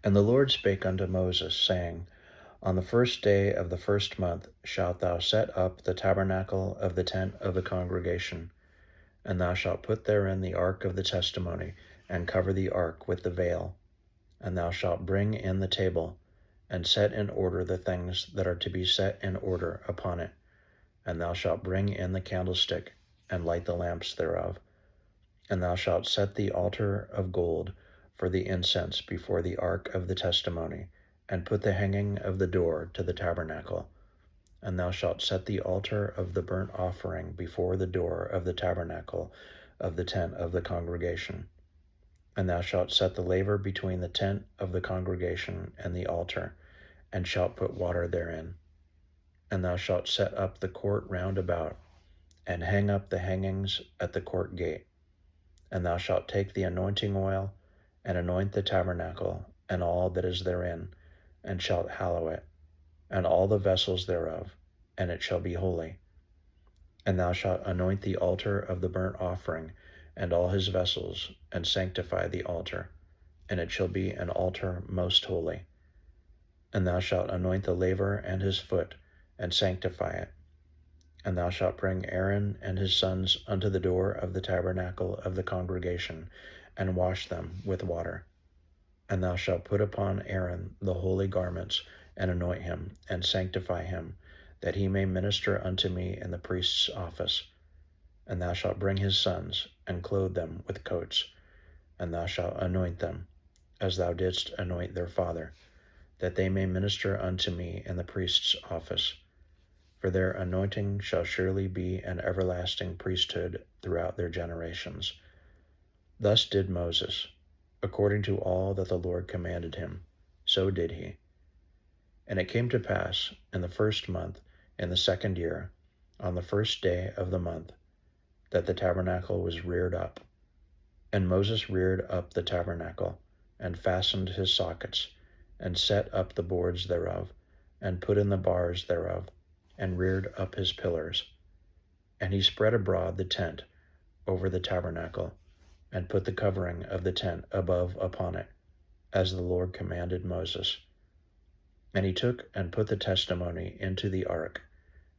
And the Lord spake unto Moses, saying, On the first day of the first month shalt thou set up the tabernacle of the tent of the congregation, and thou shalt put therein the ark of the testimony, and cover the ark with the veil. And thou shalt bring in the table, and set in order the things that are to be set in order upon it. And thou shalt bring in the candlestick, and light the lamps thereof. And thou shalt set the altar of gold for the incense before the ark of the testimony, and put the hanging of the door to the tabernacle. And thou shalt set the altar of the burnt offering before the door of the tabernacle of the tent of the congregation. And thou shalt set the laver between the tent of the congregation and the altar, and shalt put water therein. And thou shalt set up the court round about, and hang up the hangings at the court gate. And thou shalt take the anointing oil, and anoint the tabernacle, and all that is therein, and shalt hallow it, and all the vessels thereof, and it shall be holy. And thou shalt anoint the altar of the burnt offering, and all his vessels, and sanctify the altar, and it shall be an altar most holy. And thou shalt anoint the laver and his foot, and sanctify it. And thou shalt bring Aaron and his sons unto the door of the tabernacle of the congregation, and wash them with water. And thou shalt put upon Aaron the holy garments, and anoint him, and sanctify him, that he may minister unto me in the priest's office. And thou shalt bring his sons, and clothe them with coats, and thou shalt anoint them, as thou didst anoint their father, that they may minister unto me in the priest's office. For their anointing shall surely be an everlasting priesthood throughout their generations. Thus did Moses, according to all that the Lord commanded him, so did he. And it came to pass in the first month, in the second year, on the first day of the month, that the tabernacle was reared up. And Moses reared up the tabernacle, and fastened his sockets, and set up the boards thereof, and put in the bars thereof, and reared up his pillars. And he spread abroad the tent over the tabernacle, and put the covering of the tent above upon it, as the Lord commanded Moses. And he took and put the testimony into the ark,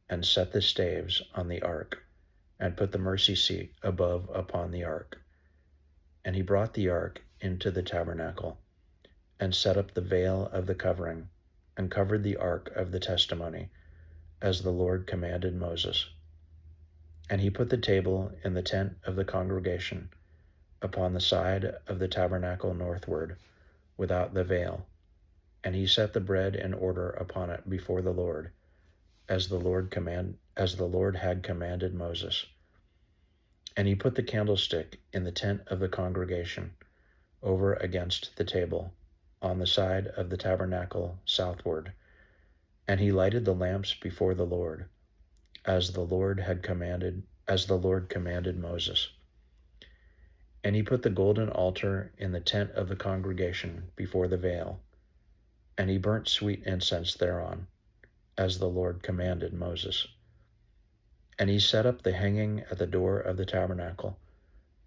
and set the staves on the ark, and put the mercy seat above upon the ark. And he brought the ark into the tabernacle, and set up the veil of the covering, and covered the ark of the testimony, as the Lord commanded Moses. And he put the table in the tent of the congregation, upon the side of the tabernacle northward, without the veil. And he set the bread in order upon it before the Lord, as the Lord had commanded Moses. And he put the candlestick in the tent of the congregation, over against the table, on the side of the tabernacle southward. And he lighted the lamps before the Lord, as the Lord commanded Moses. And he put the golden altar in the tent of the congregation before the veil, and he burnt sweet incense thereon, as the Lord commanded Moses. And he set up the hanging at the door of the tabernacle,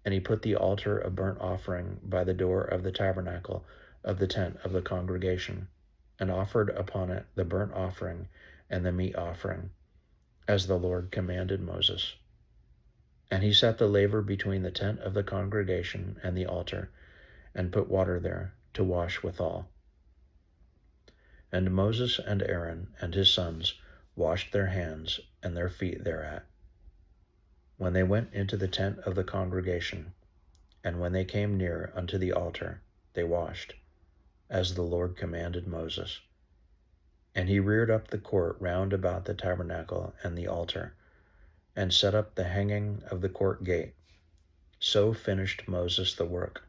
and he put the altar of burnt offering by the door of the tabernacle of the tent of the congregation, and offered upon it the burnt offering and the meat offering, as the Lord commanded Moses. And he set the laver between the tent of the congregation and the altar, and put water there to wash withal. And Moses and Aaron and his sons washed their hands and their feet thereat, when they went into the tent of the congregation, and when they came near unto the altar, they washed, as the Lord commanded Moses. And he reared up the court round about the tabernacle and the altar, and set up the hanging of the court gate. So finished Moses the work.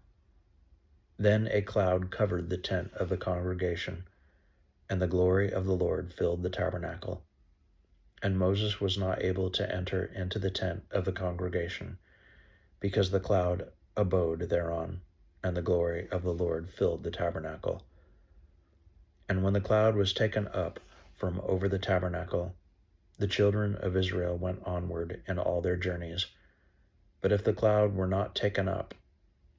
Then a cloud covered the tent of the congregation, and the glory of the Lord filled the tabernacle. And Moses was not able to enter into the tent of the congregation, because the cloud abode thereon, and the glory of the Lord filled the tabernacle. And when the cloud was taken up from over the tabernacle, the children of Israel went onward in all their journeys. But if the cloud were not taken up,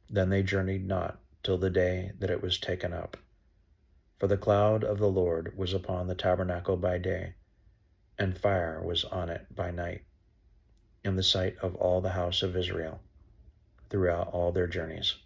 then they journeyed not till the day that it was taken up. For the cloud of the Lord was upon the tabernacle by day, and fire was on it by night, in the sight of all the house of Israel, throughout all their journeys.